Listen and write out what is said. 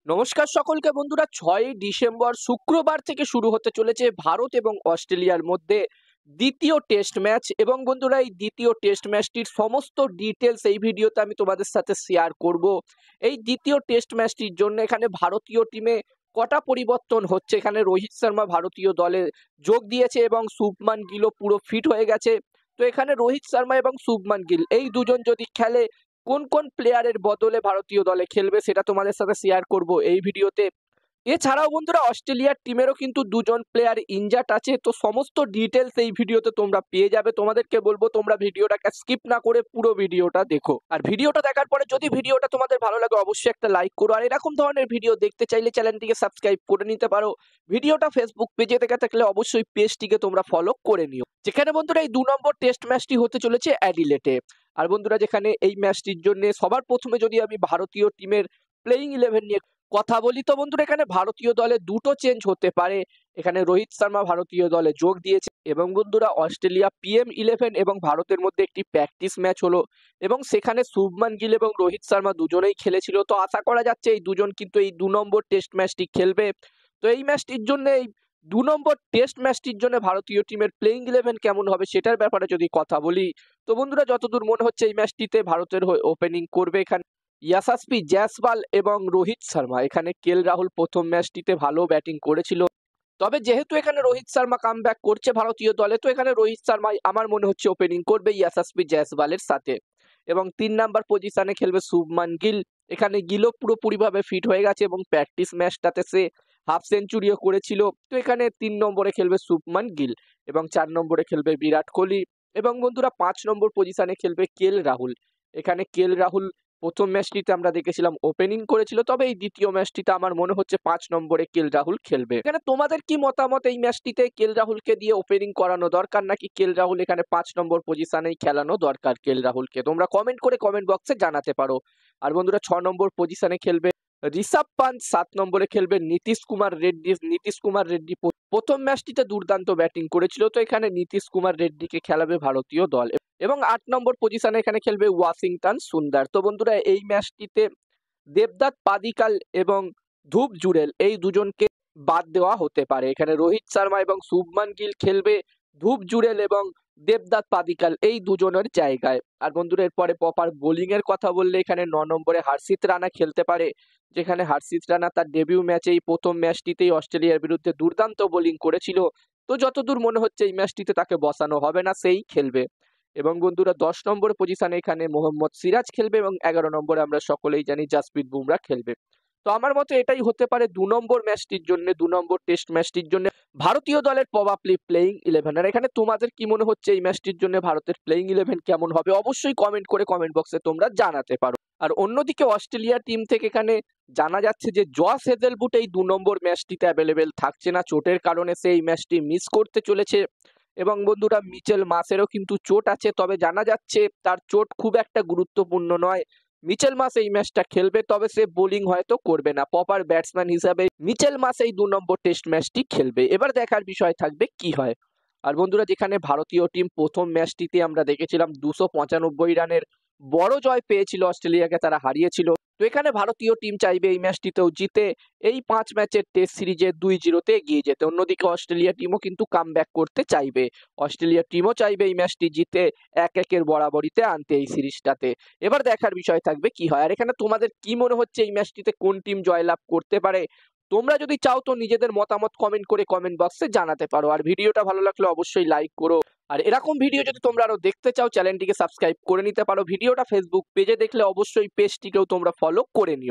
নমস্কার সকলকে বন্ধুরা। 6ই ডিসেম্বর শুক্রবার থেকে শুরু হতে চলেছে ভারত এবং অস্ট্রেলিয়ার মধ্যে দ্বিতীয় টেস্ট ম্যাচ। এবং বন্ধুরা, এই দ্বিতীয় টেস্ট ম্যাচটির সমস্ত ডিটেলস এই ভিডিওতে আমি তোমাদের সাথে শেয়ার করব। এই দ্বিতীয় টেস্ট ম্যাচটির জন্য এখানে ভারতীয় টিমে কটা পরিবর্তন হচ্ছে, এখানে রোহিত শর্মা ভারতীয় দলে যোগ দিয়েছে এবং শুভমান গিলও পুরো ফিট হয়ে গেছে। তো এখানে রোহিত শর্মা এবং শুভমান গিল এই দুজন যদি খেলে, কোন কোন প্লেয়ারের বদলে ভারতীয় দলে খেলবে সেটা তোমাদের সাথে শেয়ার করব এই ভিডিওতে। এছাড়াও বন্ধুরা, অস্ট্রেলিয়ার টিমেরও কিন্তু দুজন প্লেয়ার ইনজার্ড আছে। তো সমস্ত ডিটেলস এই ভিডিওতে তোমরা পেয়ে যাবে। তোমাদেরকে বলবো তোমরা ভিডিওটাকে স্কিপ না করে পুরো ভিডিওটা দেখো। আর ভিডিওটা দেখার পরে যদি ভিডিওটা তোমাদের ভালো লাগে অবশ্যই একটা লাইক করো। আর এরকম ধরনের ভিডিও দেখতে চাইলে চ্যানেলটিকে সাবস্ক্রাইব করে নিতে পারো। ভিডিওটা ফেসবুক পেজে দেখে থাকলে অবশ্যই পেজটিকে তোমরা ফলো করে নিও। যেখানে বন্ধুরা এই 2 নম্বর টেস্ট ম্যাচটি হতে চলেছে অ্যাডিলেটে। আর বন্ধুরা, যেখানে এই ম্যাচটির জন্য সবার প্রথমে যদি আমি ভারতীয় টিমের প্লেইং 11 নিয়ে কথা বলি, তো বন্ধুরা এখানে ভারতীয় দলে দুটো চেঞ্জ হতে পারে। এখানে রোহিত শর্মা ভারতীয় দলে যোগ দিয়েছে এবং বন্ধুরা অস্ট্রেলিয়া PM11 এবং ভারতের মধ্যে একটি প্র্যাকটিস ম্যাচ হলো এবং সেখানে শুভমান গিল এবং রোহিত শর্মা দুজনেই খেলেছিল। তো আশা করা যাচ্ছে এই দুজন কিন্তু এই 2 নম্বর টেস্ট ম্যাচটি খেলবে। তো এই ম্যাচটির জন্য, এই 2 নম্বর টেস্ট ম্যাচটির জন্য ভারতীয় টিমের প্লেইং 11 কেমন হবে সেটার ব্যাপারে যদি কথা বলি, তো বন্ধুরা যতদূর মনে হচ্ছে এই ম্যাচটিতে ভারতের হয়ে ওপেনিং করবে এখানে ইয়াশাসপি জয়সওয়াল এবং রোহিত শর্মা। এখানে রাহুল প্রথম ম্যাচটিতে ভালো ব্যাটিং করেছিল, তবে যেহেতু এখানে রোহিত শর্মা কামব্যাক করছে ভারতীয় দলে, তো এখানে রোহিত শর্মা আমার মনে হচ্ছে ওপেনিং করবে ইয়াশাসপি জয়সওয়ালের সাথে। এবং 3 নাম্বার পজিশনে খেলবে শুভমান গিল। এখানে গিলও পুরোপুরিভাবে ফিট হয়ে গেছে এবং প্র্যাকটিস ম্যাচটাতে সে হাফ সেঞ্চুরিও করেছিল। তো এখানে 3 নম্বরে খেলবে শুভমান গিল এবং 4 নম্বরে খেলবে বিরাট কোহলি। এবং বন্ধুরা 5 নম্বর পজিশনে খেলবে রাহুল। এখানে রাহুল প্রথম ম্যাচটিতে আমরা দেখেছিলাম ওপেনিং করেছিল, তবে এই দ্বিতীয় ম্যাচটিতে আমার মনে হচ্ছে 5 নম্বরে রাহুল খেলবে। এখানে তোমাদের কি মতামত, এই ম্যাচটিতে রাহুলকে দিয়ে ওপেনিং করানো দরকার নাকি রাহুল এখানে 5 নম্বর পজিশনেই খেলানো দরকার রাহুলকে? তোমরা কমেন্ট করে কমেন্ট বক্সে জানাতে পারো। আর বন্ধুরা 6 নম্বর পজিশনে খেলবে ঋষভ পান্ট, 7 নম্বরে খেলবে নীতিশ কুমার রেড্ডি। নীতিশ কুমার রেড্ডি প্রথম ম্যাচটিতে দুর্দান্ত ব্যাটিং করেছিল, তো এখানে নীতিশ কুমার রেড্ডিকে খেলাবে ভারতীয় দল। এবং 8 নম্বর পজিশনে এখানে খেলবে ওয়াশিংটন সুন্দর। তো বন্ধুরা এই ম্যাচটিতে দেবদত্ত পাদিকাল এবং ধুপ জুড়েল এই দুজনকে বাদ দেওয়া হতে পারে। এখানে রোহিত শর্মা এবং শুভমান গিল খেলবে ধুপ জুড়েল এবং দেবদত্ত পাদিকাল এই দুজনের জায়গায়। আর বন্ধুরা এরপরে প্রপার বোলিং এর কথা বললে এখানে 9 নম্বরে হর্ষিত রানা খেলতে পারে। যেখানে হর্ষিত রানা তার ডেবিউ ম্যাচেই প্রথম ম্যাচটিতেই অস্ট্রেলিয়ার বিরুদ্ধে দুর্দান্ত বোলিং করেছিল। তো যতদূর মনে হচ্ছে এই ম্যাচটিতে তাকে বসানো হবে না, সেই খেলবে। এবং বন্ধুরা 10 নম্বর পজিশনে এখানে মোহাম্মদ সিরাজ খেলবে এবং 11 নম্বরে আমরা সকলেই জানি জাসপ্রীত বুমরা খেলবে। তো আমার মতে এটাই হতে পারে 2 নম্বর ম্যাচটির জন্য, 2 নম্বর টেস্ট ম্যাচটির জন্য ভারতীয় দলের প্রবাবলি প্লেইং 11। আর এখানে তোমাদের কি মনে হচ্ছে এই ম্যাচটির জন্য ভারতের প্লেইং 11 কেমন হবে অবশ্যই কমেন্ট করে কমেন্ট বক্সে তোমরা জানাতে পারো। আর অন্যদিকে অস্ট্রেলিয়া টিম থেকে এখানে জানা যাচ্ছে যে জস হেজেলউড এই 2 নম্বর ম্যাচটিতে অ্যাভেলেবেল থাকছে না, চোটের কারণে সে এই ম্যাচটি মিস করতে চলেছে। এবং বন্ধুরা মিচেল মাসেরও কিন্তু চোট আছে, তবে জানা যাচ্ছে তার চোট খুব একটা গুরুত্বপূর্ণ নয়। মিচেল মাস এই ম্যাচটা খেলবে, তবে সে বোলিং হয়তো করবে না। প্রপার ব্যাটসম্যান হিসাবে মিচেল মাস এই 2 নম্বর টেস্ট ম্যাচটি খেলবে। এবার দেখার বিষয় থাকবে কি হয়। আর বন্ধুরা যেখানে ভারতীয় টিম প্রথম ম্যাচটিতে আমরা দেখেছিলাম 295 রানের বড় জয় পেয়েছিল, অস্ট্রেলিয়াকে তারা হারিয়েছিল। তো এখানে ভারতীয় টিম চাইবে এই ম্যাচটিতেও জিতে এই 5 ম্যাচের টেস্ট সিরিজে 2-0 এগিয়ে যেতে। অন্যদিকে অস্ট্রেলিয়া টিমও কিন্তু কামব্যাক করতে চাইবে। অস্ট্রেলিয়া টিমও চাইবে এই ম্যাচটি জিতে 1-1 বরাবরিতে আনতে এই সিরিজটাতে। এবার দেখার বিষয় থাকবে কি হয়। আর এখানে তোমাদের কি মনে হচ্ছে এই ম্যাচটিতে কোন টিম জয়লাভ করতে পারে? তোমরা যদি চাও তো নিজেদের মতামত কমেন্ট করে কমেন্ট বক্সে জানাতে পারো। আর ভিডিওটা ভালো লাগলে অবশ্যই লাইক করো। আর এরকম ভিডিও যদি তোমরা আরো দেখতে চাও চ্যানেলটিকে সাবস্ক্রাইব করে নিতে পারো। ভিডিওটা ফেসবুক পেজে দেখলে অবশ্যই পেজটিকেও তোমরা ফলো করে নিও।